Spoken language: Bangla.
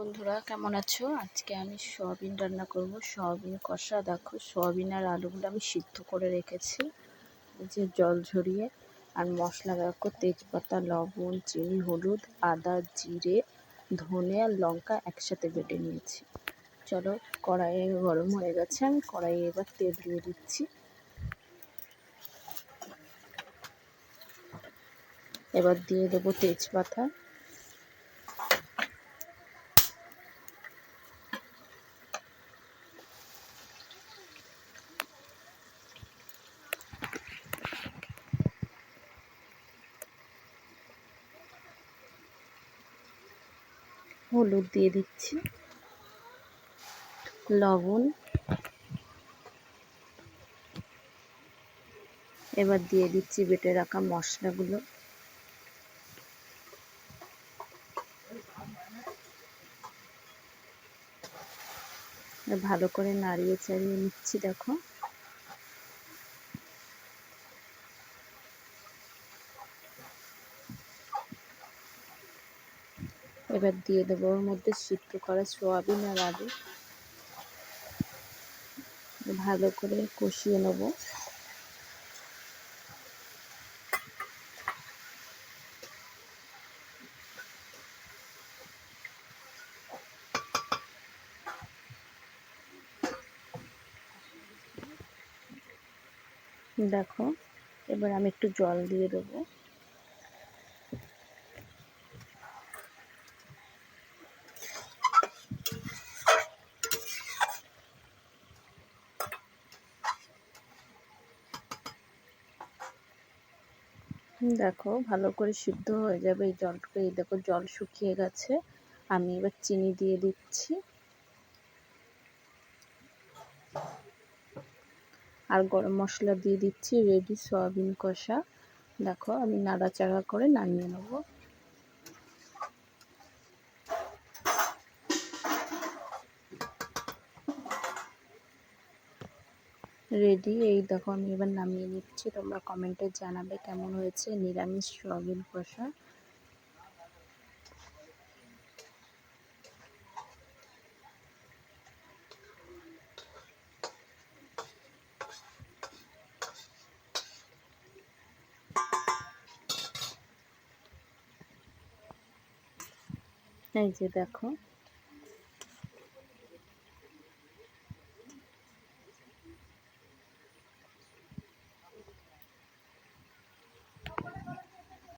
বন্ধুরা, কেমন আছো? আজকে আমি সয়াবিন রান্না করব। সয়াবিন কষা। দেখো, সয়াবিন আর আলুগুলো আমি সিদ্ধ করে রেখেছি, এই যে জল ঝরিয়ে। আর মশলা দেখো, তেজপাতা, লবণ, চিনি, হলুদ, আদা, জিরে, ধনে আর লঙ্কা একসাথে বেটে নিয়েছি। চলো, কড়াইয়ে গরম হয়ে গেছে, আমি কড়াইয়ে এবার তেল দিয়ে দিচ্ছি। এবার দিয়ে দেবো তেজপাতা, হলুদ দিয়ে দিচ্ছি, লবণ। এবার দিয়ে দিচ্ছি বেটে রাখা মশলাগুলো। ভালো করে নাড়িয়ে চাড়িয়ে নিচ্ছি। দেখো, এবার দিয়ে দেবো ওর মধ্যে সিদ্ধ করা সয়াবিন আর আলু। ভালো করে কষিয়ে নেব। দেখো, এবার আমি একটু জল দিয়ে দেবো। দেখো, ভালো করে সিদ্ধ হয়ে যাবে এই জলটুকু। এই দেখো, জল শুকিয়ে গেছে। আমি এবার চিনি দিয়ে দিচ্ছি আর গরম মশলা দিয়ে দিচ্ছি। রেডি সয়াবিন কষা। দেখো, আমি নাড়াচাড়া করে নামিয়ে নেব। রেডি। এই দেখো, আমি এবার নামিয়ে নিচ্ছি। তোমরা কমেন্টে জানাবে কেমন হয়েছে নিরামিষ সয়াবিন কষা। এই যে দেখো,